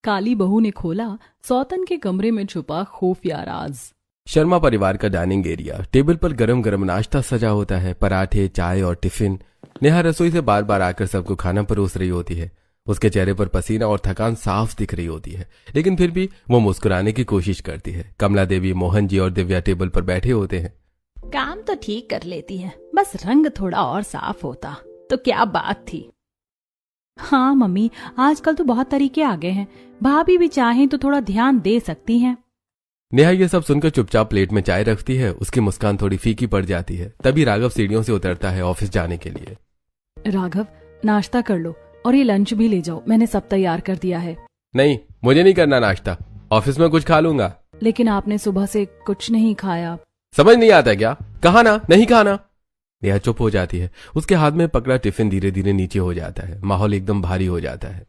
काली बहू ने खोला सौतन के कमरे में छुपा खुफिया राज। शर्मा परिवार का डाइनिंग एरिया। टेबल पर गरम गरम नाश्ता सजा होता है, पराठे, चाय और टिफिन। नेहा रसोई से बार बार आकर सबको खाना परोस रही होती है। उसके चेहरे पर पसीना और थकान साफ दिख रही होती है, लेकिन फिर भी वो मुस्कुराने की कोशिश करती है। कमला देवी, मोहन जी और दिव्या टेबल पर बैठे होते हैं। काम तो ठीक कर लेती है, बस रंग थोड़ा और साफ होता तो क्या बात थी। हाँ मम्मी, आजकल तो बहुत तरीके आ गए हैं, भाभी भी चाहें तो थोड़ा ध्यान दे सकती हैं। नेहा ये सब सुनकर चुपचाप प्लेट में चाय रखती है। उसकी मुस्कान थोड़ी फीकी पड़ जाती है। तभी राघव सीढ़ियों से उतरता है ऑफिस जाने के लिए। राघव, नाश्ता कर लो और ये लंच भी ले जाओ, मैंने सब तैयार कर दिया है। नहीं, मुझे नहीं करना नाश्ता, ऑफिस में कुछ खा लूंगा। लेकिन आपने सुबह से कुछ नहीं खाया। समझ नहीं आता क्या? कहा ना नहीं खाना। नेहा चुप हो जाती है। उसके हाथ में पकड़ा टिफिन धीरे धीरे नीचे हो जाता है। माहौल एकदम भारी हो जाता है।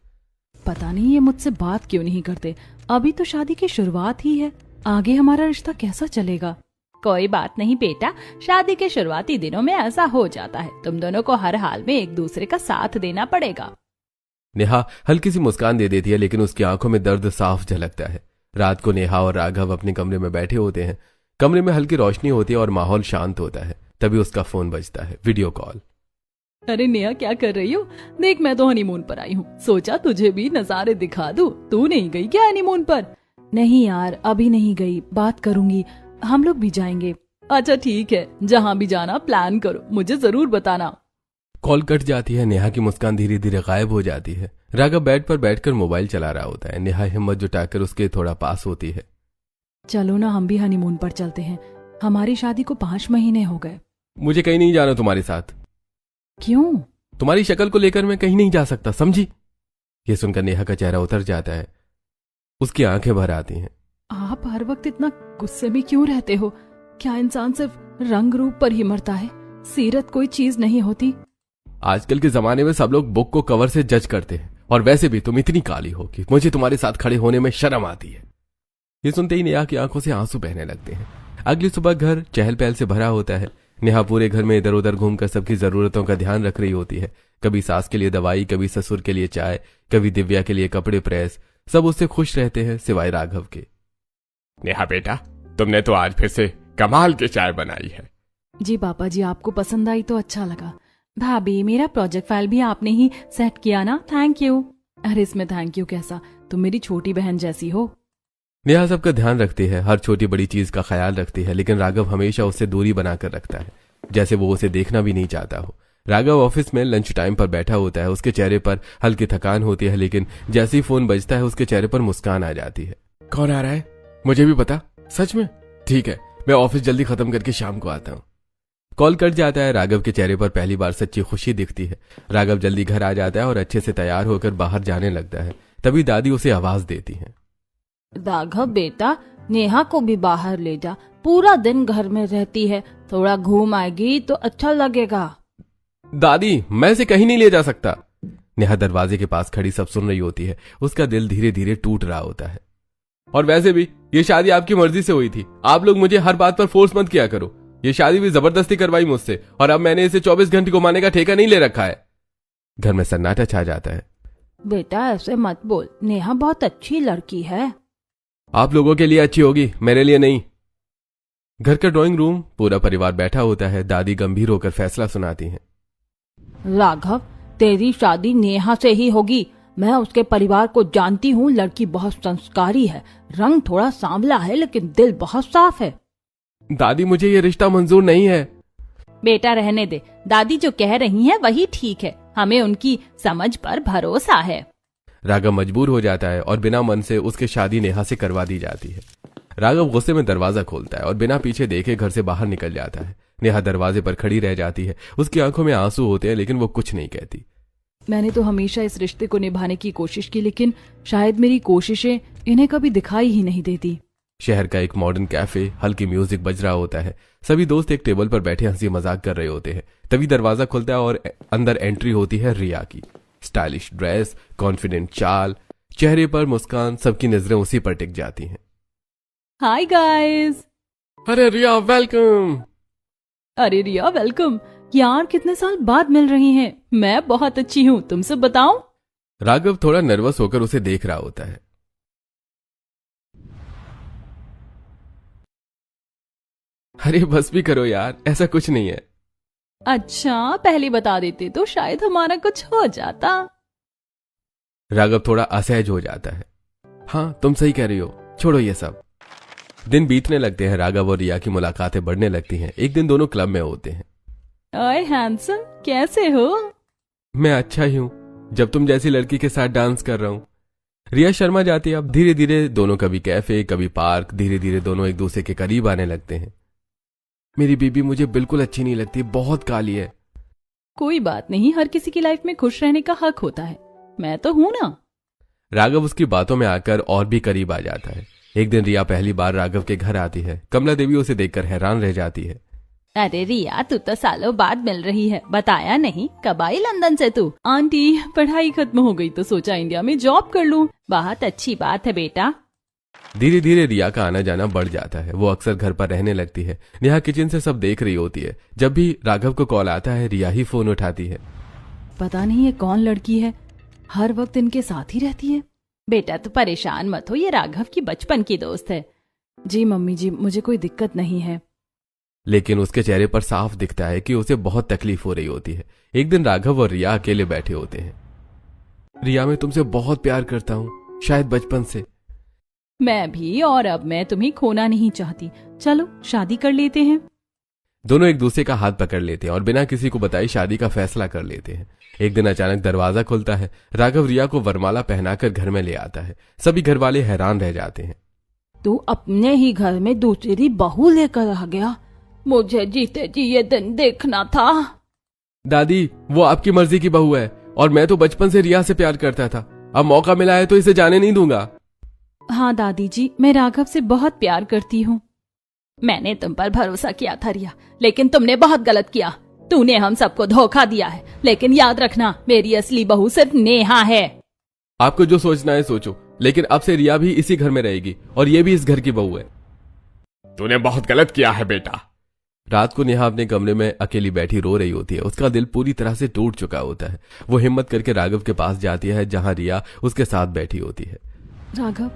पता नहीं ये मुझसे बात क्यों नहीं करते, अभी तो शादी की शुरुआत ही है, आगे हमारा रिश्ता कैसा चलेगा। कोई बात नहीं बेटा, शादी के शुरुआती दिनों में ऐसा हो जाता है, तुम दोनों को हर हाल में एक दूसरे का साथ देना पड़ेगा। नेहा हल्की सी मुस्कान दे देती है, लेकिन उसकी आंखों में दर्द साफ झलकता है। रात को नेहा और राघव अपने कमरे में बैठे होते हैं। कमरे में हल्की रोशनी होती है और माहौल शांत होता है। तभी उसका फोन बजता है, वीडियो कॉल। अरे नेहा, क्या कर रही हो? देख, मैं तो हनीमून पर आई हूँ, सोचा तुझे भी नजारे दिखा दूं। तू नहीं गई क्या हनीमून पर? नहीं यार, अभी नहीं गई, बात करूंगी, हम लोग भी जाएंगे। अच्छा ठीक है, जहाँ भी जाना प्लान करो, मुझे जरूर बताना। कॉल कट जाती है। नेहा की मुस्कान धीरे धीरे गायब हो जाती है। राघव बेड पर बैठकर मोबाइल चला रहा होता है। नेहा हिम्मत जुटाकर उसके थोड़ा पास होती है। चलो ना, हम भी हनीमून पर चलते हैं, हमारी शादी को 5 महीने हो गए। मुझे कहीं नहीं जाना तुम्हारे साथ। क्यों? तुम्हारी शक्ल को लेकर मैं कहीं नहीं जा सकता, समझी? ये सुनकर नेहा का चेहरा उतर जाता है। उसकी आंखें भर आती हैं। आप हर वक्त इतना गुस्से में क्यों रहते हो? क्या इंसान सिर्फ रंग रूप पर ही मरता है? सीरत कोई चीज नहीं होती। आजकल के जमाने में सब लोग बुक को कवर से जज करते हैं, और वैसे भी तुम इतनी काली हो कि मुझे तुम्हारे साथ खड़े होने में शर्म आती है। ये सुनते ही नेहा की आंखों से आंसू बहने लगते हैं। अगली सुबह घर चहल पहल से भरा होता है। नेहा पूरे घर में इधर उधर घूमकर सबकी जरूरतों का ध्यान रख रही होती है। कभी सास के लिए दवाई, कभी ससुर के लिए चाय, कभी दिव्या के लिए कपड़े प्रेस। सब उससे खुश रहते हैं सिवाय राघव के। नेहा बेटा, तुमने तो आज फिर से कमाल की चाय बनाई है। जी पापा जी, आपको पसंद आई तो अच्छा लगा। भाभी, मेरा प्रोजेक्ट फाइल भी आपने ही सेट किया ना, थैंक यू। अरे इसमें थैंक यू कैसा, तुम मेरी छोटी बहन जैसी हो। नेहा सबका ध्यान रखती है, हर छोटी बड़ी चीज का ख्याल रखती है, लेकिन राघव हमेशा उससे दूरी बनाकर रखता है, जैसे वो उसे देखना भी नहीं चाहता हो। राघव ऑफिस में लंच टाइम पर बैठा होता है। उसके चेहरे पर हल्की थकान होती है, लेकिन जैसे ही फोन बजता है उसके चेहरे पर मुस्कान आ जाती है। कौन आ रहा है? मुझे भी पता? सच में? ठीक है, मैं ऑफिस जल्दी खत्म करके शाम को आता हूँ। कॉल कट जाता है। राघव के चेहरे पर पहली बार सच्ची खुशी दिखती है। राघव जल्दी घर आ जाता है और अच्छे से तैयार होकर बाहर जाने लगता है। तभी दादी उसे आवाज देती है। राघव बेटा, नेहा को भी बाहर ले जा, पूरा दिन घर में रहती है, थोड़ा घूम आएगी तो अच्छा लगेगा। दादी, मैं इसे कहीं नहीं ले जा सकता। नेहा दरवाजे के पास खड़ी सब सुन रही होती है। उसका दिल धीरे धीरे टूट रहा होता है। और वैसे भी ये शादी आपकी मर्जी से हुई थी, आप लोग मुझे हर बात पर फोर्स मत किया करो। ये शादी भी जबरदस्ती करवाई मुझसे, और अब मैंने इसे 24 घंटे घुमाने का ठेका नहीं ले रखा है। घर में सन्नाटा छा जाता है। बेटा ऐसे मत बोल, नेहा बहुत अच्छी लड़की है। आप लोगों के लिए अच्छी होगी, मेरे लिए नहीं। घर का ड्राइंग रूम, पूरा परिवार बैठा होता है। दादी गंभीर होकर फैसला सुनाती हैं। राघव, तेरी शादी नेहा से ही होगी। मैं उसके परिवार को जानती हूँ, लड़की बहुत संस्कारी है, रंग थोड़ा सांवला है लेकिन दिल बहुत साफ है। दादी, मुझे ये रिश्ता मंजूर नहीं है। बेटा रहने दे, दादी जो कह रही हैं वही ठीक है, हमें उनकी समझ पर भरोसा है। राघव मजबूर हो जाता है और बिना मन से उसकी शादी नेहा से करवा दी जाती है। राघव गुस्से में दरवाजा खोलता है और बिना पीछे देखे घर से बाहर निकल जाता है। नेहा दरवाजे पर खड़ी रह जाती है। उसकी आंखों में आंसू होते हैं, लेकिन वो कुछ नहीं कहती। मैंने तो हमेशा इस रिश्ते को निभाने की कोशिश की, लेकिन शायद मेरी कोशिशें इन्हें कभी दिखाई ही नहीं देती। शहर का एक मॉडर्न कैफे, हल्की म्यूजिक बज रहा होता है। सभी दोस्त एक टेबल पर बैठे हंसी मजाक कर रहे होते हैं। तभी दरवाजा खुलता है और अंदर एंट्री होती है रिया की। स्टाइलिश ड्रेस, कॉन्फिडेंट चाल, चेहरे पर मुस्कान, सबकी नजरें उसी पर टिक जाती हैं। Hi guys. अरे रिया, वेलकम। अरे रिया, वेलकम। यार, कितने साल बाद मिल रही हैं। मैं बहुत अच्छी हूँ, तुमसे बताऊं? राघव थोड़ा नर्वस होकर उसे देख रहा होता है। अरे बस भी करो यार, ऐसा कुछ नहीं है। अच्छा, पहले बता देते तो शायद हमारा कुछ हो जाता। राघव थोड़ा असहज हो जाता है। हाँ, तुम सही कह रही हो, छोड़ो ये सब। दिन बीतने लगते हैं, राघव और रिया की मुलाकातें बढ़ने लगती हैं। एक दिन दोनों क्लब में होते हैं। ओए हैंडसम, कैसे हो? मैं अच्छा ही हूं, जब तुम जैसी लड़की के साथ डांस कर रहा हूं। रिया शर्मा जाती है। अब धीरे धीरे दोनों कभी कैफे कभी पार्क, धीरे धीरे दोनों एक दूसरे के करीब आने लगते हैं। मेरी बीबी मुझे बिल्कुल अच्छी नहीं लगती, बहुत काली है। कोई बात नहीं, हर किसी की लाइफ में खुश रहने का हक होता है। मैं तो हूं ना। राघव उसकी बातों में आकर और भी करीब आ जाता है। एक दिन रिया पहली बार राघव के घर आती है। कमला देवी उसे देखकर हैरान रह जाती है। अरे रिया, तू तो सालों बाद मिल रही है, बताया नहीं? कब आई लंदन से तू? आंटी, पढ़ाई खत्म हो गई तो सोचा इंडिया में जॉब कर लूं। बहुत अच्छी बात है बेटा। धीरे धीरे रिया का आना जाना बढ़ जाता है। वो अक्सर घर पर रहने लगती है। नेहा किचन से सब देख रही होती है। जब भी राघव को कॉल आता है, रिया ही फोन उठाती है। पता नहीं ये कौन लड़की है, हर वक्त इनके साथ ही रहती है। बेटा तू परेशान मत हो, ये राघव की बचपन की दोस्त है। जी मम्मी जी, मुझे कोई दिक्कत नहीं है। लेकिन उसके चेहरे पर साफ दिखता है कि उसे बहुत तकलीफ हो रही होती है। एक दिन राघव और रिया अकेले बैठे होते हैं। रिया, मैं तुमसे बहुत प्यार करता हूँ, शायद बचपन से। मैं भी, और अब मैं तुम्हें खोना नहीं चाहती। चलो शादी कर लेते हैं। दोनों एक दूसरे का हाथ पकड़ लेते हैं और बिना किसी को बताए शादी का फैसला कर लेते हैं। एक दिन अचानक दरवाजा खुलता है। राघव रिया को वरमाला पहनाकर घर में ले आता है। सभी घर वाले हैरान रह जाते हैं। तू अपने ही घर में दूसरी बहू लेकर आ गया? मुझे जीते जी ये दिन देखना था। दादी, वो आपकी मर्जी की बहू है और मैं तो बचपन से रिया से प्यार करता था। अब मौका मिला है तो इसे जाने नहीं दूंगा। हाँ दादी जी, मैं राघव से बहुत प्यार करती हूँ। मैंने तुम पर भरोसा किया था रिया, लेकिन तुमने बहुत गलत किया। तूने हम सबको धोखा दिया है, लेकिन याद रखना मेरी असली बहू सिर्फ नेहा है। आपको जो सोचना है सोचो, लेकिन अब से रिया भी इसी घर में रहेगी और ये भी इस घर की बहू है। तूने बहुत गलत किया है बेटा। रात को नेहा अपने कमरे में अकेली बैठी रो रही होती है। उसका दिल पूरी तरह से टूट चुका होता है। वो हिम्मत करके राघव के पास जाती है, जहां रिया उसके साथ बैठी होती है। राघव,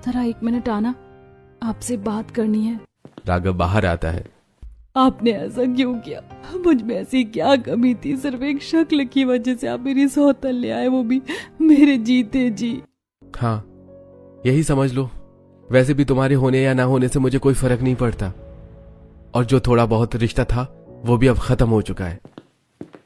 जरा 1 मिनट आना, आपसे बात करनी है। राघव बाहर आता है। आपने ऐसा क्यों किया? मुझ में ऐसी क्या कमी थी? सिर्फ एक शक्ल की वजह से आप मेरी सौतन ले आए, वो भी मेरे जीते जी। हाँ, यही समझ लो। वैसे भी तुम्हारे होने या ना होने से मुझे कोई फर्क नहीं पड़ता, और जो थोड़ा बहुत रिश्ता था वो भी अब खत्म हो चुका है।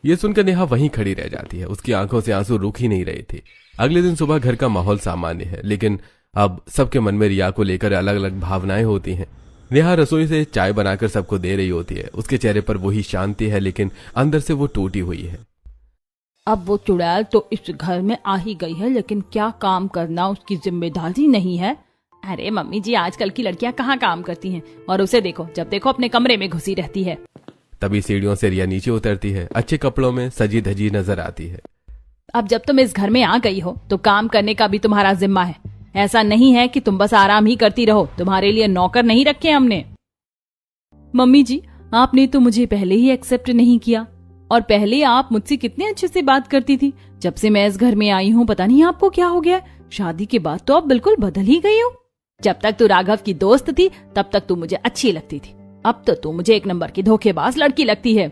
ये सुनकर नेहा वहीं खड़ी रह जाती है। उसकी आंखों से आंसू रुक ही नहीं रहे थे। अगले दिन सुबह घर का माहौल सामान्य है, लेकिन अब सबके मन में रिया को लेकर अलग अलग भावनाएं होती हैं। नेहा रसोई से चाय बनाकर सबको दे रही होती है। उसके चेहरे पर वही शांति है, लेकिन अंदर से वो टूटी हुई है। अब वो चुड़ैल तो इस घर में आ ही गई है, लेकिन क्या काम करना उसकी जिम्मेदारी नहीं है? अरे मम्मी जी, आजकल की लड़कियां कहाँ काम करती हैं? और उसे देखो, जब देखो अपने कमरे में घुसी रहती है। तभी सीढ़ियों से रिया नीचे उतरती है। अच्छे कपड़ों में सजी धजी नजर आती है। अब जब तुम इस घर में आ गई हो तो काम करने का भी तुम्हारा जिम्मा है। ऐसा नहीं है कि तुम बस आराम ही करती रहो। तुम्हारे लिए नौकर नहीं रखे हमने। मम्मी जी, आपने तो मुझे पहले ही एक्सेप्ट नहीं किया, और पहले आप मुझसे कितने अच्छे से बात करती थी। जब से मैं इस घर में आई हूँ, पता नहीं आपको क्या हो गया। शादी के बाद तो आप बिल्कुल बदल ही गई हो। जब तक तू राघव की दोस्त थी तब तक तू मुझे अच्छी लगती थी। अब तो तू मुझे 1 नंबर की धोखेबाज लड़की लगती है।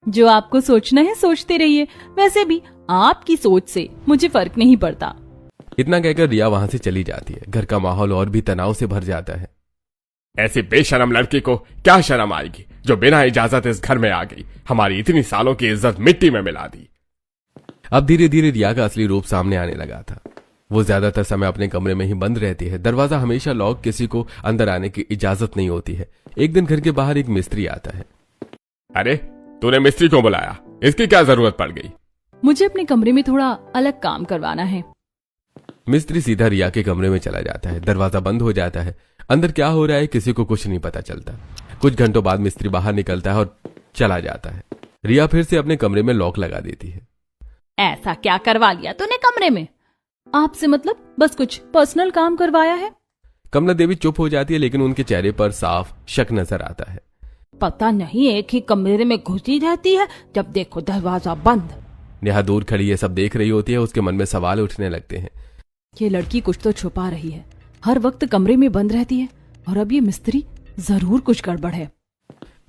जो आपको सोचना है सोचते रहिए, वैसे भी आपकी सोच से मुझे फर्क नहीं पड़ता। इतना कहकर रिया वहां से चली जाती है। घर का माहौल और भी तनाव से भर जाता है। ऐसी बेशरम लड़की को क्या शर्म आएगी जो बिना इजाजत इस घर में आ गई, हमारी इतनी सालों की इज्जत मिट्टी में मिला दी। अब धीरे धीरे रिया का असली रूप सामने आने लगा था। वो ज्यादातर समय अपने कमरे में ही बंद रहती है। दरवाजा हमेशा लॉक, किसी को अंदर आने की इजाजत नहीं होती है। एक दिन घर के बाहर एक मिस्त्री आता है। अरे, तूने मिस्त्री क्यों बुलाया? इसकी क्या जरूरत पड़ गई? मुझे अपने कमरे में थोड़ा अलग काम करवाना है। मिस्त्री सीधा रिया के कमरे में चला जाता है। दरवाजा बंद हो जाता है। अंदर क्या हो रहा है किसी को कुछ नहीं पता चलता। कुछ घंटों बाद मिस्त्री बाहर निकलता है और चला जाता है। रिया फिर से अपने कमरे में लॉक लगा देती है। ऐसा क्या करवा लिया तूने कमरे में? आपसे मतलब बस कुछ पर्सनल काम करवाया है। कमला देवी चुप हो जाती है, लेकिन उनके चेहरे पर साफ शक नजर आता है। पता नहीं एक ही कमरे में घुसी रहती है, जब देखो दरवाजा बंद। नेहा दूर खड़ी ये सब देख रही होती है। उसके मन में सवाल उठने लगते हैं। ये लड़की कुछ तो छुपा रही है, हर वक्त कमरे में बंद रहती है, और अब ये मिस्त्री, जरूर कुछ गड़बड़ है।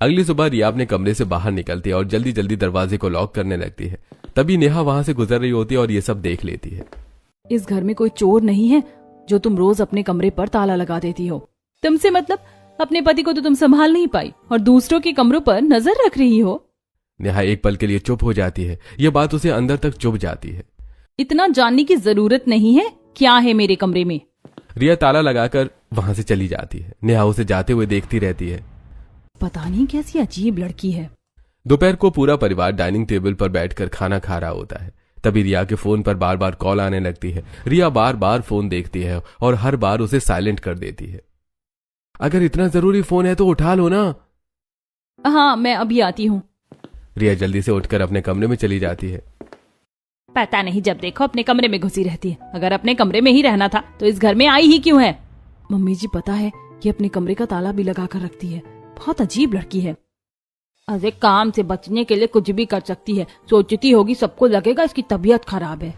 अगली सुबह रिया अपने कमरे से बाहर निकलती है और जल्दी जल्दी दरवाजे को लॉक करने लगती है। तभी नेहा वहां से गुजर रही होती है और ये सब देख लेती है। इस घर में कोई चोर नहीं है जो तुम रोज अपने कमरे पर ताला लगा देती हो? तुमसे मतलब अपने पति को तो तुम संभाल नहीं पाई और दूसरों के कमरों पर नजर रख रही हो। नेहा एक पल के लिए चुप हो जाती है। ये बात उसे अंदर तक चुभ जाती है। इतना जानने की जरूरत नहीं है क्या है मेरे कमरे में। रिया ताला लगाकर वहां से चली जाती है। नेहा उसे जाते हुए देखती रहती है। पता नहीं कैसी अजीब लड़की है। दोपहर को पूरा परिवार डाइनिंग टेबल पर बैठकर खाना खा रहा होता है। तभी रिया के फोन पर बार बार कॉल आने लगती है। रिया बार बार फोन देखती है और हर बार उसे साइलेंट कर देती है। अगर इतना जरूरी फोन है तो उठा लो ना। हाँ मैं अभी आती हूँ। रिया जल्दी से उठकर अपने कमरे में चली जाती है। पता नहीं जब देखो अपने कमरे में घुसी रहती है। अगर अपने कमरे में ही रहना था तो इस घर में आई ही क्यों है। मम्मी जी पता है कि अपने कमरे का ताला भी लगा कर रखती है। बहुत अजीब लड़की है। अरे काम से बचने के लिए कुछ भी कर सकती है। सोचती होगी सबको लगेगा इसकी तबीयत खराब है।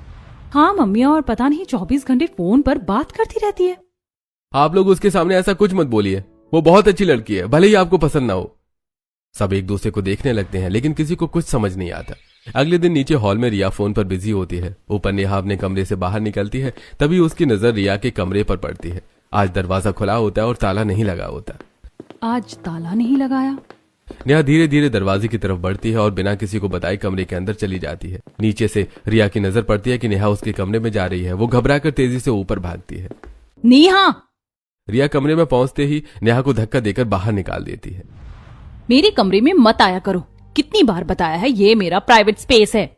हाँ मम्मी, और पता नहीं 24 घंटे फोन पर बात करती रहती है। आप लोग उसके सामने ऐसा कुछ मत बोलिए। वो बहुत अच्छी लड़की है, भले ही आपको पसंद ना हो। सब एक दूसरे को देखने लगते हैं लेकिन किसी को कुछ समझ नहीं आता। अगले दिन नीचे हॉल में रिया फोन पर बिजी होती है। ऊपर नेहा अपने कमरे से बाहर निकलती है। तभी उसकी नजर रिया के कमरे पर पड़ती है। आज दरवाजा खुला होता है और ताला नहीं लगा होता। आज ताला नहीं लगाया। नेहा धीरे धीरे दरवाजे की तरफ बढ़ती है और बिना किसी को बताए कमरे के अंदर चली जाती है। नीचे से रिया की नजर पड़ती है कि नेहा उसके कमरे में जा रही है। वो घबराकर तेजी से ऊपर भागती है। नेहा! रिया कमरे में पहुंचते ही नेहा को धक्का देकर बाहर निकाल देती है। मेरे कमरे में मत आया करो। कितनी बार बताया है ये मेरा प्राइवेट स्पेस है।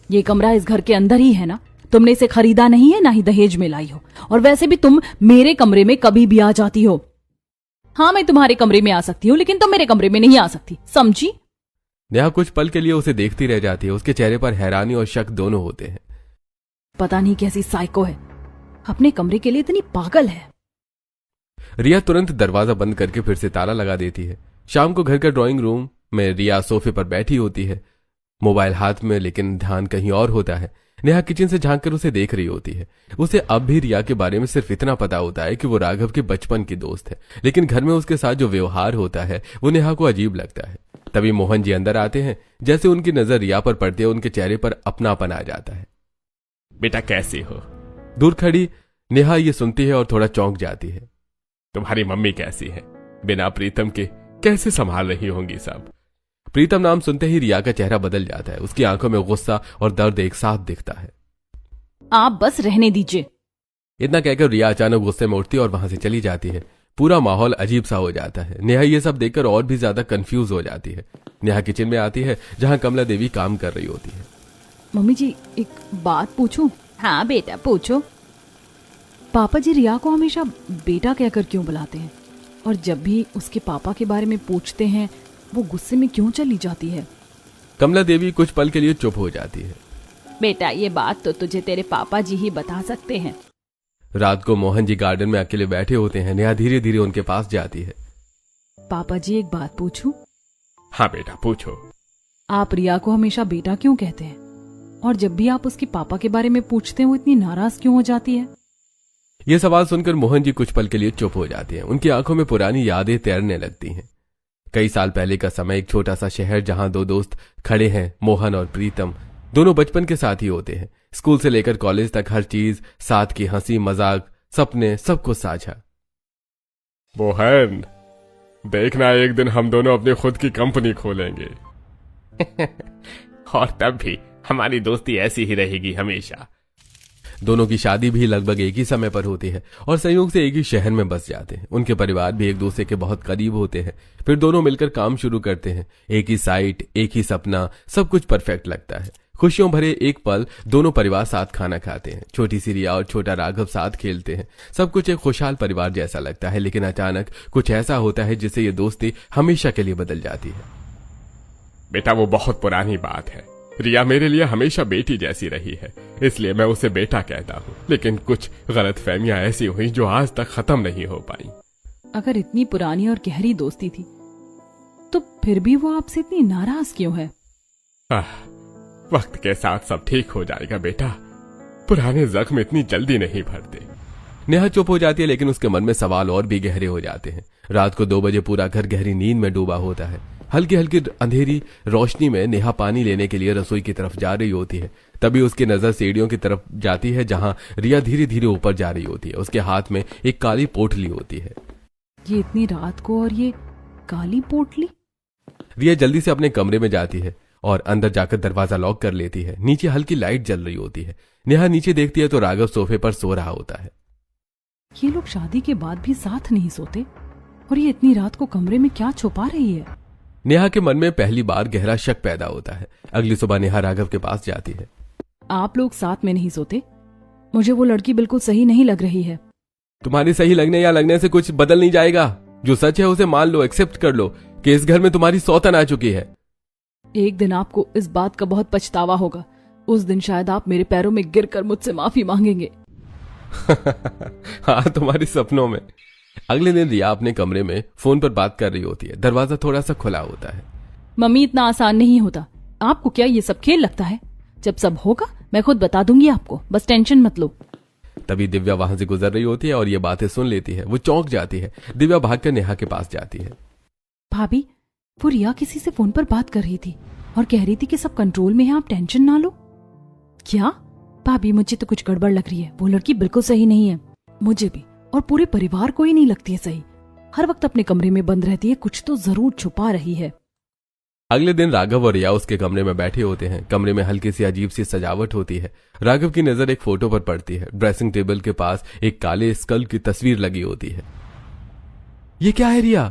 ये कमरा इस घर के अंदर ही है ना। तुमने इसे खरीदा नहीं है, ना ही दहेज में लाई हो। और वैसे भी तुम मेरे कमरे में कभी भी आ जाती हो। हाँ मैं तुम्हारे कमरे में आ सकती हूँ लेकिन तुम मेरे कमरे में नहीं आ सकती, समझी? नेहा कुछ पल के लिए उसे देखती रह जाती है। उसके चेहरे पर हैरानी और शक दोनों होते हैं। पता नहीं कैसी साइको है, अपने कमरे के लिए इतनी पागल है। रिया तुरंत दरवाजा बंद करके फिर से ताला लगा देती है। शाम को घर का ड्राइंग रूम में रिया सोफे पर बैठी होती है, मोबाइल हाथ में, लेकिन ध्यान कहीं और होता है। नेहा किचन से झांककर उसे देख रही होती है। उसे अब भी रिया के बारे में सिर्फ इतना पता होता है कि वो राघव के बचपन की दोस्त है, लेकिन घर में उसके साथ जो व्यवहार होता है वो नेहा को अजीब लगता है। तभी मोहन जी अंदर आते हैं। जैसे उनकी नजर रिया पर पड़ती है उनके चेहरे पर अपनापन आ जाता है। बेटा कैसी हो? दूर खड़ी नेहा ये सुनती है और थोड़ा चौंक जाती है। तुम्हारी मम्मी कैसी है? बिना प्रीतम के कैसे संभाल रही होंगी सब? प्रीतम नाम सुनते ही रिया का चेहरा बदल जाता है। उसकी आंखों में गुस्सा और दर्द एक साथ दिखता है। आप बस रहने दीजिए। इतना कहकर रिया अचानक गुस्से में उठती है और वहां से चली जाती है। पूरा माहौल अजीब सा हो जाता है। नेहा ये सब देखकर और भी ज्यादा कंफ्यूज हो जाती है। नेहा किचन में आती है जहां कमला देवी काम कर रही होती है। मम्मी जी एक बात पूछूं? हाँ बेटा पूछो। पापा जी रिया को हमेशा बेटा कहकर क्यों बुलाते हैं? और जब भी उसके पापा के बारे में पूछते हैं वो गुस्से में क्यों चली जाती है? कमला देवी कुछ पल के लिए चुप हो जाती है। बेटा ये बात तो तुझे तेरे पापा जी ही बता सकते हैं। रात को मोहन जी गार्डन में अकेले बैठे होते हैं। नेहा धीरे धीरे उनके पास जाती है। पापा जी एक बात पूछूं? हाँ बेटा पूछो। आप रिया को हमेशा बेटा क्यों कहते हैं? और जब भी आप उसके पापा के बारे में पूछते हैं वो इतनी नाराज क्यों हो जाती है? ये सवाल सुनकर मोहन जी कुछ पल के लिए चुप हो जाते हैं। उनकी आंखों में पुरानी यादें तैरने लगती हैं। कई साल पहले का समय, एक छोटा सा शहर जहां दो दोस्त खड़े हैं, मोहन और प्रीतम। दोनों बचपन के साथी होते हैं। स्कूल से लेकर कॉलेज तक हर चीज साथ की, हंसी मजाक, सपने, सब कुछ साझा। मोहन देखना एक दिन हम दोनों अपनी खुद की कंपनी खोलेंगे। और तब भी हमारी दोस्ती ऐसी ही रहेगी हमेशा। दोनों की शादी भी लगभग एक ही समय पर होती है और संयोग से एक ही शहर में बस जाते हैं। उनके परिवार भी एक दूसरे के बहुत करीब होते हैं। फिर दोनों मिलकर काम शुरू करते हैं। एक ही साइट, एक ही सपना, सब कुछ परफेक्ट लगता है। खुशियों भरे एक पल, दोनों परिवार साथ खाना खाते हैं। छोटी सी रिया और छोटा राघव साथ खेलते हैं। सब कुछ एक खुशहाल परिवार जैसा लगता है। लेकिन अचानक कुछ ऐसा होता है जिससे ये दोस्ती हमेशा के लिए बदल जाती है। बेटा वो बहुत पुरानी बात है। रिया मेरे लिए हमेशा बेटी जैसी रही है, इसलिए मैं उसे बेटा कहता हूँ। लेकिन कुछ गलतफहमियां ऐसी हुई जो आज तक खत्म नहीं हो पाई। अगर इतनी पुरानी और गहरी दोस्ती थी तो फिर भी वो आपसे इतनी नाराज क्यों है? वक्त के साथ सब ठीक हो जाएगा बेटा। पुराने जख्म इतनी जल्दी नहीं भरते। नेहा चुप हो जाती है लेकिन उसके मन में सवाल और भी गहरे हो जाते हैं। रात को 2 बजे पूरा घर गहरी नींद में डूबा होता है। हल्की हल्की अंधेरी रोशनी में नेहा पानी लेने के लिए रसोई की तरफ जा रही होती है। तभी उसकी नजर सीढ़ियों की तरफ जाती है जहां रिया धीरे धीरे ऊपर जा रही होती है। उसके हाथ में एक काली पोटली होती है। ये इतनी रात को और ये काली पोटली? रिया जल्दी से अपने कमरे में जाती है और अंदर जाकर दरवाजा लॉक कर लेती है। नीचे हल्की लाइट जल रही होती है। नेहा नीचे देखती है तो राघव सोफे पर सो रहा होता है। ये लोग शादी के बाद भी साथ नहीं सोते और ये इतनी रात को कमरे में क्या छुपा रही है? नेहा के मन में पहली बार गहरा शक पैदा होता है। अगली सुबह नेहा राघव के पास जाती है। आप लोग साथ में नहीं सोते? मुझे वो लड़की बिल्कुल सही नहीं लग रही है। तुम्हारी सही लगने या लगने से कुछ बदल नहीं जाएगा। जो सच है उसे मान लो, एक्सेप्ट कर लो कि इस घर में तुम्हारी सौतन आ चुकी है। एक दिन आपको इस बात का बहुत पछतावा होगा। उस दिन शायद आप मेरे पैरों में गिरकर मुझसे माफी मांगेंगे। हाँ, तुम्हारे सपनों में। अगले दिन रिया अपने कमरे में फोन पर बात कर रही होती है। दरवाजा थोड़ा सा खुला होता है। मम्मी, इतना आसान नहीं होता। आपको क्या ये सब खेल लगता है? जब सब होगा मैं खुद बता दूंगी आपको, बस टेंशन मत लो। तभी दिव्या वहां से गुजर रही होती है और ये बातें सुन लेती है। वो चौंक जाती है। दिव्या भागकर नेहा के पास जाती है। भाभी, वो रिया किसी से फोन पर बात कर रही थी और कह रही थी कि सब कंट्रोल में है, आप टेंशन ना लो। क्या? भाभी, मुझे तो कुछ गड़बड़ लग रही है। वो लड़की बिल्कुल सही नहीं है। मुझे भी और पूरे परिवार को ही नहीं लगती है सही। हर वक्त अपने कमरे में बंद रहती है, कुछ तो जरूर छुपा रही है। अगले दिन राघव और रिया उसके कमरे में बैठे होते हैं। कमरे में हल्की सी अजीब सी सजावट होती है। राघव की नजर एक फोटो पर पड़ती है। ड्रेसिंग टेबल के पास एक काले स्कल की तस्वीर लगी होती है। ये क्या है रिया?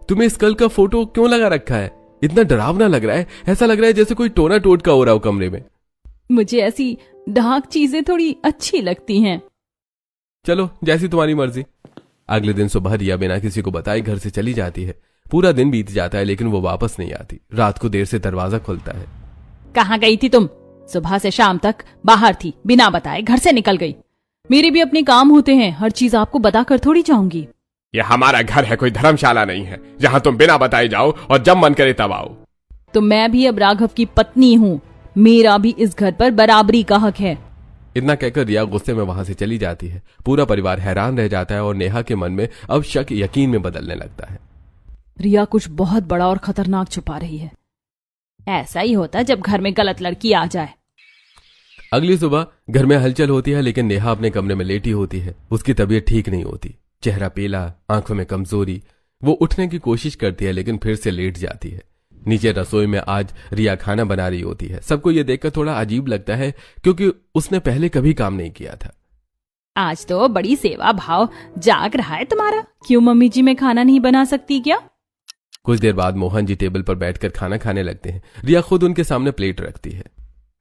तुम्हें स्कल का फोटो क्यों लगा रखा है? इतना डरावना लग रहा है। ऐसा लग रहा है जैसे कोई टोना टोटका हो रहा हो कमरे में। मुझे ऐसी डार्क चीजें थोड़ी अच्छी लगती हैं। चलो, जैसी तुम्हारी मर्जी। अगले दिन सुबह रिया बिना किसी को बताए घर से चली जाती है। पूरा दिन बीत जाता है लेकिन वो वापस नहीं आती। रात को देर से दरवाजा खुलता है। कहाँ गई थी तुम? सुबह से शाम तक बाहर थी, बिना बताए घर से निकल गई। मेरे भी अपने काम होते हैं, हर चीज आपको बताकर थोड़ी जाऊंगी। ये हमारा घर है, कोई धर्मशाला नहीं है जहाँ तुम बिना बताए जाओ और जब मन करे तब आओ। तो मैं भी अब राघव की पत्नी हूँ। मेरा भी इस घर पर बराबरी का हक है। इतना कहकर रिया गुस्से में वहां से चली जाती है। पूरा परिवार हैरान रह जाता है और नेहा के मन में अब शक यकीन में बदलने लगता है। रिया कुछ बहुत बड़ा और खतरनाक छुपा रही है। ऐसा ही होता जब घर में गलत लड़की आ जाए। अगली सुबह घर में हलचल होती है लेकिन नेहा अपने कमरे में लेटी होती है। उसकी तबीयत ठीक नहीं होती। चेहरा पीला, आंखों में कमजोरी। वो उठने की कोशिश करती है लेकिन फिर से लेट जाती है। नीचे रसोई में आज रिया खाना बना रही होती है। सबको ये देखकर थोड़ा अजीब लगता है क्योंकि उसने पहले कभी काम नहीं किया था। आज तो बड़ी सेवा भाव जाग रहा है तुम्हारा। क्यों मम्मी जी, मैं खाना नहीं बना सकती क्या? कुछ देर बाद मोहन जी टेबल पर बैठकर खाना खाने लगते हैं। रिया खुद उनके सामने प्लेट रखती है।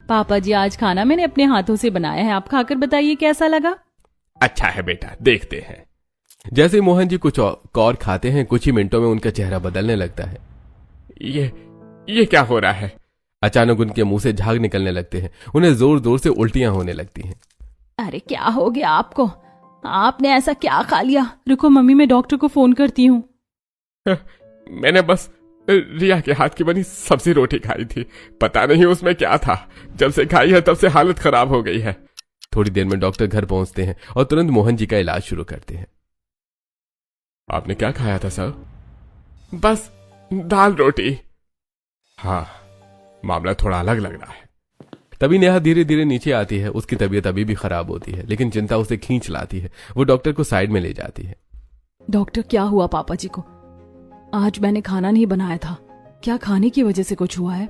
पापा जी, आज खाना मैंने अपने हाथों से बनाया है, आप खाकर बताइए कैसा लगा। अच्छा है बेटा, देखते हैं। जैसे ही मोहन जी कुछ और खाते हैं, कुछ ही मिनटों में उनका चेहरा बदलने लगता है। ये क्या हो रहा है? अचानक उनके मुंह से झाग निकलने लगते हैं। उन्हें जोर जोर से उल्टियां होने लगती हैं। अरे क्या हो गया आपको? आपने ऐसा क्या खा लिया? रुको मम्मी, मैं डॉक्टर को फोन करती हूँ। मैंने बस रिया के हाथ की बनी सब्जी रोटी खाई थी। पता नहीं उसमें क्या था। जब से खाई है तब से हालत खराब हो गई है। थोड़ी देर में डॉक्टर घर पहुंचते हैं और तुरंत मोहन जी का इलाज शुरू करते हैं। आपने क्या खाया था सर? बस दाल रोटी। हाँ, मामला थोड़ा अलग लग रहा है। तभी नेहा धीरे धीरे नीचे आती है। उसकी तबीयत अभी भी खराब होती है लेकिन चिंता उसे खींच लाती है। वो डॉक्टर को साइड में ले जाती है। डॉक्टर, क्या हुआ पापा जी को? आज मैंने खाना नहीं बनाया था। क्या खाने की वजह से कुछ हुआ है?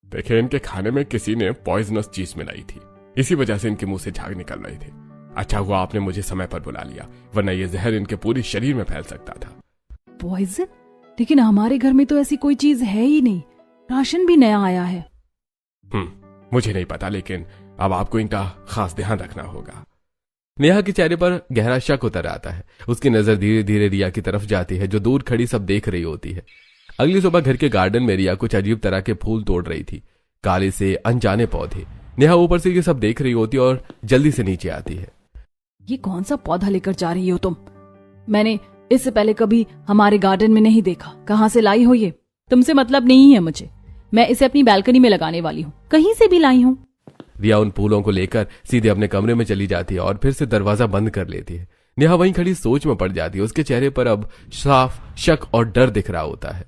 देखिए, इनके खाने में किसी ने पॉइजनस चीज मिलाई थी। इसी वजह से इनके मुंह से झाग निकल रहे थे। अच्छा हुआ आपने मुझे समय पर बुला लिया, वरना ये जहर इनके पूरे शरीर में फैल सकता था। पॉइजन? लेकिन हमारे घर में तो ऐसी कोई चीज है ही नहीं। राशन भी नया आया है। मुझे नहीं पता, लेकिन अब आपको इनका खास ध्यान रखना होगा। नेहा के चेहरे पर गहरा शक उतर आता है। उसकी नजर धीरे धीरे रिया की तरफ जाती है जो दूर खड़ी सब देख रही होती है। अगली सुबह घर के गार्डन में रिया कुछ अजीब तरह के फूल तोड़ रही थी। काले से अनजाने पौधे। नेहा ऊपर से ये सब देख रही होती और जल्दी से नीचे आती है। ये कौन सा पौधा लेकर जा रही हो तुम? मैंने इससे पहले कभी हमारे गार्डन में नहीं देखा। कहाँ से लाई हो ये? तुमसे मतलब नहीं है मुझे। मैं इसे अपनी बालकनी में लगाने वाली हूँ, कहीं से भी लाई हूँ। रिया उन फूलों को लेकर सीधे अपने कमरे में चली जाती है और फिर से दरवाजा बंद कर लेती है। नेहा वहीं खड़ी सोच में पड़ जाती है। उसके चेहरे पर अब साफ शक और डर दिख रहा होता है।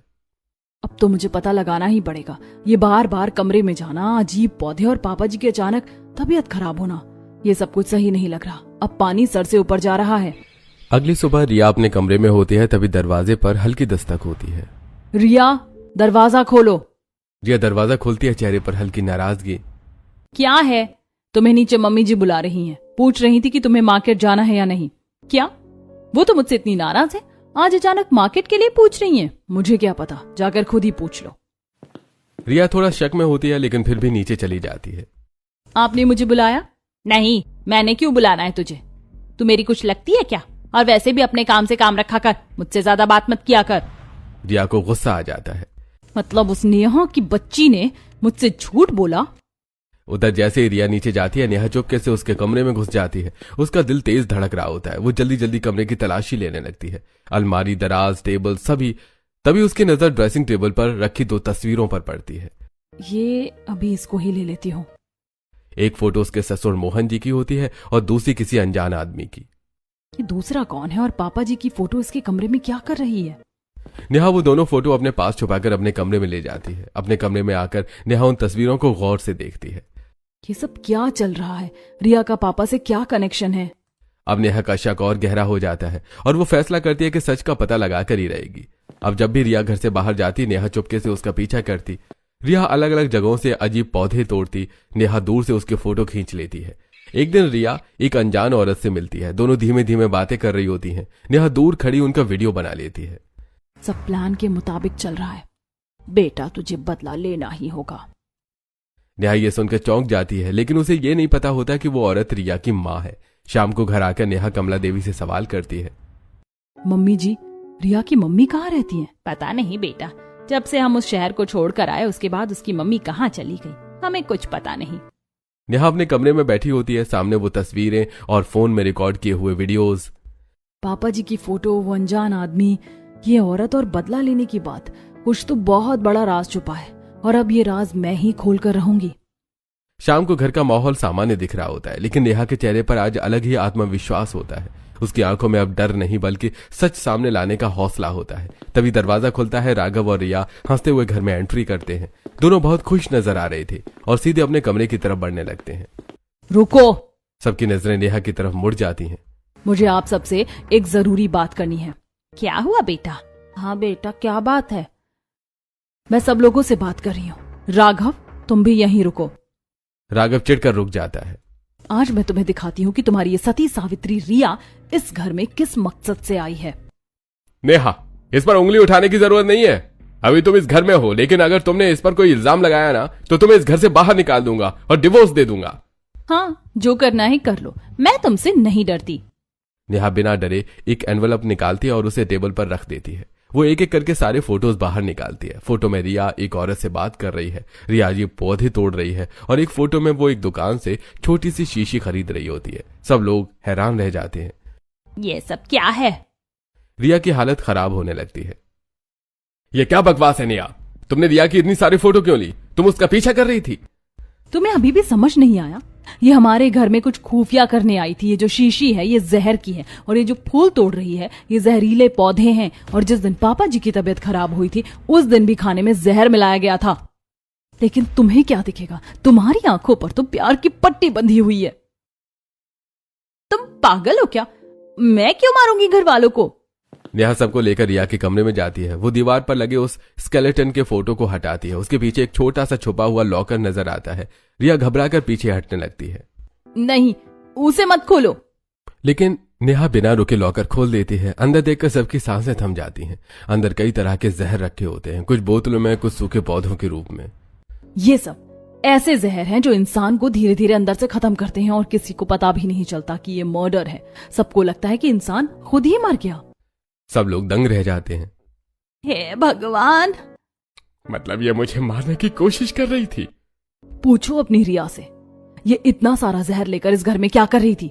अब तो मुझे पता लगाना ही पड़ेगा। ये बार बार कमरे में जाना, अजीब पौधे और पापा जी की अचानक तबीयत खराब होना, ये सब कुछ सही नहीं लग रहा। अब पानी सर से ऊपर जा रहा है। अगली सुबह रिया अपने कमरे में होती है, तभी दरवाजे पर हल्की दस्तक होती है। रिया, दरवाजा खोलो। रिया दरवाजा खोलती है, चेहरे पर हल्की नाराजगी। क्या है? तुम्हें नीचे मम्मी जी बुला रही हैं, पूछ रही थी कि तुम्हें मार्केट जाना है या नहीं। क्या? वो तो मुझसे इतनी नाराज है, आज अचानक मार्केट के लिए पूछ रही हैं। मुझे क्या पता, जाकर खुद ही पूछ लो। रिया थोड़ा शक में होती है, लेकिन फिर भी नीचे चली जाती है। आपने मुझे बुलाया? नहीं, मैंने क्यों बुलाना है तुझे? तू मेरी कुछ लगती है क्या? और वैसे भी अपने काम से काम रखा कर, मुझसे ज्यादा बात मत किया कर। रिया को गुस्सा आ जाता है। मतलब उस नेहा की बच्ची ने मुझसे झूठ बोला? उधर जैसे ही रिया नीचे जाती है, नेहा चुपके से उसके कमरे में घुस जाती है। उसका दिल तेज धड़क रहा होता है। वो जल्दी जल्दी कमरे की तलाशी लेने लगती है, अलमारी, दराज, टेबल, सभी। तभी उसकी नजर ड्रेसिंग टेबल पर रखी 2 तस्वीरों पर पड़ती है। ये अभी इसको ही ले लेती हूँ। एक फोटो उसके ससुर मोहन जी की होती है और दूसरी किसी अनजान आदमी की। ये दूसरा कौन है और पापा जी की फोटो इसके कमरे में क्या कर रही है? नेहा वो दोनों फोटो अपने पास छुपाकर अपने कमरे में ले जाती है। अपने कमरे में आकर नेहा उन तस्वीरों को गौर से देखती है। ये सब क्या चल रहा है? रिया का पापा से क्या कनेक्शन है? अब नेहा का शक और गहरा हो जाता है और वो फैसला करती है कि सच का पता लगाकर ही रहेगी। अब जब भी रिया घर से बाहर जाती, नेहा चुपके से उसका पीछा करती। रिया अलग अलग जगहों से अजीब पौधे तोड़ती। नेहा दूर से उसके फोटो खींच लेती है। एक दिन रिया एक अनजान औरत से मिलती है। दोनों धीमे धीमे बातें कर रही होती हैं। नेहा दूर खड़ी उनका वीडियो बना लेती है। सब प्लान के मुताबिक चल रहा है। बेटा, तुझे बदला लेना ही होगा। नेहा ये सुनकर चौंक जाती है, लेकिन उसे ये नहीं पता होता कि वो औरत रिया की माँ है। शाम को घर आकर नेहा कमला देवी से सवाल करती है। मम्मी जी, रिया की मम्मी कहाँ रहती हैं? पता नहीं बेटा, जब से हम उस शहर को छोड़कर आए उसके बाद उसकी मम्मी कहाँ चली गई, हमें कुछ पता नहीं। नेहा अपने कमरे में बैठी होती है। सामने वो तस्वीरें और फोन में रिकॉर्ड किए हुए वीडियोस। पापा जी की फोटो, वो अनजान आदमी, ये औरत और बदला लेने की बात। कुछ तो बहुत बड़ा राज छुपा है और अब ये राज मैं ही खोल कर रहूंगी। शाम को घर का माहौल सामान्य दिख रहा होता है, लेकिन नेहा के चेहरे पर आज अलग ही आत्मविश्वास होता है। उसकी आंखों में अब डर नहीं बल्कि सच सामने लाने का हौसला होता है। तभी दरवाजा खुलता है। राघव और रिया हंसते हुए घर में एंट्री करते हैं। दोनों बहुत खुश नजर आ रहे थे और सीधे अपने कमरे की तरफ बढ़ने लगते हैं। रुको! सबकी नजरें नेहा की तरफ मुड़ जाती हैं। मुझे आप सबसे एक जरूरी बात करनी है। क्या हुआ बेटा? हाँ बेटा, क्या बात है? मैं सब लोगों से बात कर रही हूँ। राघव, तुम भी यहीं रुको। राघव चिढ़कर रुक जाता है। आज मैं तुम्हें दिखाती हूँ कि तुम्हारी ये सती सावित्री रिया इस घर में किस मकसद से आई है। नेहा, इस पर उंगली उठाने की जरूरत नहीं है। अभी तुम इस घर में हो, लेकिन अगर तुमने इस पर कोई इल्जाम लगाया ना तो तुम्हें इस घर से बाहर निकाल दूंगा और डिवोर्स दे दूंगा। हाँ, जो करना है कर लो, मैं तुमसे नहीं डरती। नेहा बिना डरे एक एनवलप निकालती है और उसे टेबल पर रख देती है। वो एक एक करके सारे फोटोज बाहर निकालती है। फोटो में रिया एक औरत से बात कर रही है, रिया ये पौधे तोड़ रही है और एक फोटो में वो एक दुकान से छोटी सी शीशी खरीद रही होती है। सब लोग हैरान रह जाते हैं। ये सब क्या है? रिया की हालत खराब होने लगती है। ये क्या बकवास है नेहा? तुमने रिया की इतनी सारी फोटो क्यों ली? तुम उसका पीछा कर रही थी। तुम्हें अभी भी समझ नहीं आया? ये हमारे घर में कुछ खुफिया करने आई थी। ये जो शीशी है ये जहर की है और ये जो फूल तोड़ रही है ये जहरीले पौधे हैं। और जिस दिन पापा जी की तबीयत खराब हुई थी उस दिन भी खाने में जहर मिलाया गया था। लेकिन तुम्हें क्या दिखेगा? तुम्हारी आंखों पर तो प्यार की पट्टी बंधी हुई है। तुम पागल हो क्या? मैं क्यों मारूंगी घर वालों को? नेहा सबको लेकर रिया के कमरे में जाती है। वो दीवार पर लगे उस स्केलेटन के फोटो को हटाती है। उसके पीछे एक छोटा सा छुपा हुआ लॉकर नजर आता है। रिया घबराकर पीछे हटने लगती है। नहीं, उसे मत खोलो। लेकिन नेहा बिना रुके लॉकर खोल देती है। अंदर देखकर सबकी सांसें थम जाती हैं। अंदर कई तरह के जहर रखे होते हैं, कुछ बोतलों में, कुछ सूखे पौधों के रूप में। ये सब ऐसे जहर हैं जो इंसान को धीरे धीरे अंदर से खत्म करते हैं और किसी को पता भी नहीं चलता कि ये मर्डर है। सबको लगता है कि इंसान खुद ही मर गया। सब लोग दंग रह जाते हैं। हे भगवान! मतलब ये मुझे मारने की कोशिश कर रही थी? पूछो अपनी रिया से, ये इतना सारा जहर लेकर इस घर में क्या कर रही थी?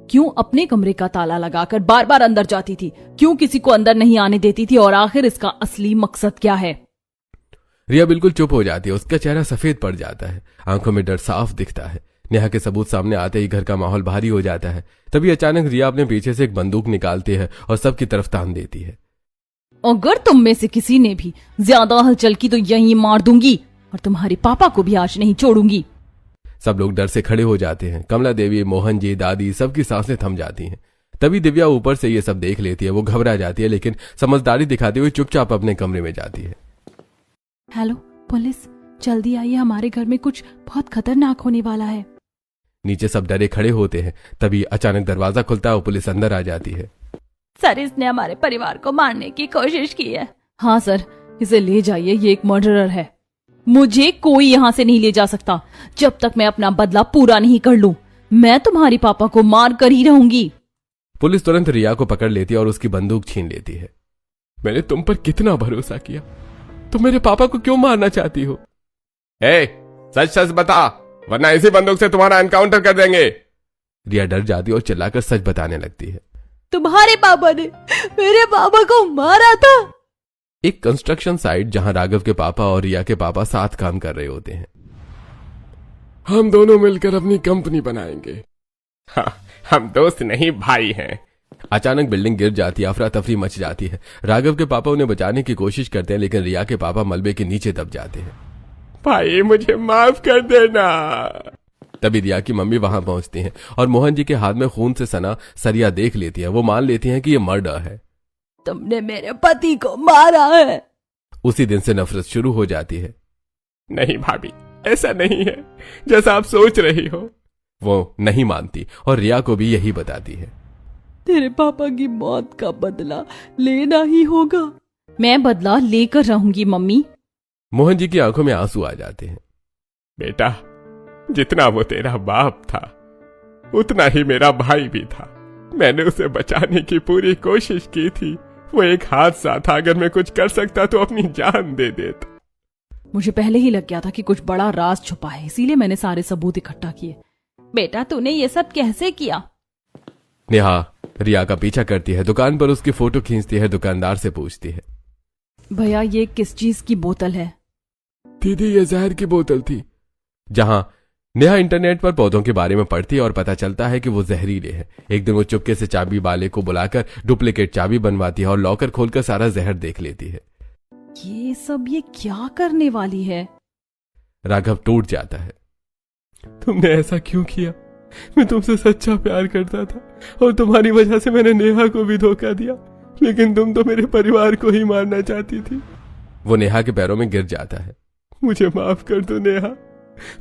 क्यों अपने कमरे का ताला लगाकर बार बार अंदर जाती थी? क्यों किसी को अंदर नहीं आने देती थी? और आखिर इसका असली मकसद क्या है? रिया बिल्कुल चुप हो जाती है। उसका चेहरा सफेद पड़ जाता है, आंखों में डर साफ दिखता है। नेहा के सबूत सामने आते ही घर का माहौल भारी हो जाता है। तभी अचानक रिया अपने पीछे से एक बंदूक निकालती है और सबकी तरफ तान देती है। अगर तुम में से किसी ने भी ज्यादा हलचल की तो यहीं मार दूंगी और तुम्हारे पापा को भी आज नहीं छोड़ूंगी। सब लोग डर से खड़े हो जाते हैं। कमला देवी, मोहन जी, दादी, सबकी सांसें थम जाती हैं। तभी दिव्या ऊपर से ये सब देख लेती है। वो घबरा जाती है लेकिन समझदारी दिखाते हुए चुपचाप अपने कमरे में जाती है। हेलो पुलिस, जल्दी आइए, हमारे घर में कुछ बहुत खतरनाक होने वाला है। नीचे सब डरे खड़े होते हैं। तभी अचानक दरवाजा खुलता है और पुलिस अंदर आ जाती है। सर, इसने हमारे परिवार को मारने की कोशिश की है। हाँ सर, इसे ले जाइए, ये एक मर्डरर है। मुझे कोई यहाँ से नहीं ले जा सकता जब तक मैं अपना बदला पूरा नहीं कर लूं। मैं तुम्हारे पापा को मार कर ही रहूंगी। पुलिस तुरंत रिया को पकड़ लेती है और उसकी बंदूक छीन लेती है। मैंने तुम पर कितना भरोसा किया, तुम मेरे पापा को क्यों मारना चाहती हो? सच सच बता, वरना इसी बंदूक से तुम्हारा एनकाउंटर कर देंगे। रिया डर जाती है और चिल्लाकर सच बताने लगती है। तुम्हारे पापा ने मेरे पापा को मारा था। एक कंस्ट्रक्शन साइट जहां राघव के पापा और रिया के पापा साथ काम कर रहे होते हैं। हम दोनों मिलकर अपनी कंपनी बनाएंगे। हाँ, हम दोस्त नहीं भाई हैं। अचानक बिल्डिंग गिर जाती है, अफरा तफरी मच जाती है। राघव के पापा उन्हें बचाने की कोशिश करते हैं लेकिन रिया के पापा मलबे के नीचे दब जाते हैं। भाई मुझे माफ कर देना। तभी रिया की मम्मी वहां पहुंचती हैं और मोहन जी के हाथ में खून से सना सरिया देख लेती है। वो मान लेती हैं कि ये मर्डर है। तुमने मेरे पति को मारा है। उसी दिन से नफरत शुरू हो जाती है। नहीं भाभी, ऐसा नहीं है जैसा आप सोच रही हो। वो नहीं मानती और रिया को भी यही बताती है। तेरे पापा की मौत का बदला लेना ही होगा। मैं बदला लेकर रहूंगी मम्मी। मोहन जी की आंखों में आंसू आ जाते हैं। बेटा, जितना वो तेरा बाप था उतना ही मेरा भाई भी था। मैंने उसे बचाने की पूरी कोशिश की थी। वो एक हादसा था, अगर मैं कुछ कर सकता तो अपनी जान दे देता। मुझे पहले ही लग गया था कि कुछ बड़ा राज छुपा है, इसीलिए मैंने सारे सबूत इकट्ठा किए। बेटा, तूने ये सब कैसे किया? नेहा रिया का पीछा करती है, दुकान पर उसकी फोटो खींचती है, दुकानदार से पूछती है, भैया ये किस चीज की बोतल है? दीदी, ये जहर की बोतल थी। जहां नेहा इंटरनेट पर पौधों के बारे में पढ़ती है और पता चलता है कि वो जहरीले हैं। एक दिन वो चुपके से चाबी वाले को बुलाकर डुप्लीकेट चाबी बनवाती है और लॉकर खोलकर सारा जहर देख लेती है। ये क्या करने वाली है? राघव टूट जाता है। तुमने ऐसा क्यों किया? मैं तुमसे सच्चा प्यार करता था और तुम्हारी वजह से मैंने नेहा को भी धोखा दिया, लेकिन तुम तो मेरे परिवार को ही मारना चाहती थी। वो नेहा के पैरों में गिर जाता है। मुझे माफ कर दो नेहा,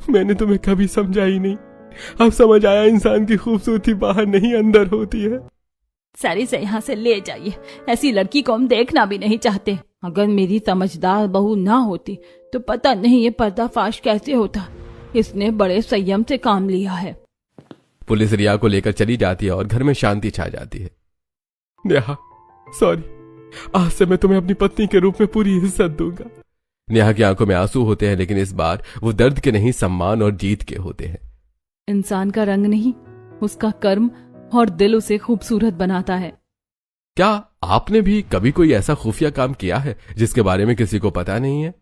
मैंने तुम्हें कभी समझा ही नहीं। अब समझ आया, इंसान की खूबसूरती बाहर नहीं अंदर होती है। सारी से यहाँ से ले जाइए, ऐसी लड़की को हम देखना भी नहीं चाहते। अगर मेरी समझदार बहू ना होती तो पता नहीं ये पर्दाफाश कैसे होता। इसने बड़े संयम से काम लिया है। पुलिस रिया को लेकर चली जाती है और घर में शांति छा जाती है। नेहा, सॉरी, आज से मैं तुम्हें अपनी पत्नी के रूप में पूरी इज्जत दूंगा। नेहा की आंखों में आंसू होते हैं लेकिन इस बार वो दर्द के नहीं, सम्मान और जीत के होते हैं। इंसान का रंग नहीं, उसका कर्म और दिल उसे खूबसूरत बनाता है। क्या आपने भी कभी कोई ऐसा खुफिया काम किया है जिसके बारे में किसी को पता नहीं है?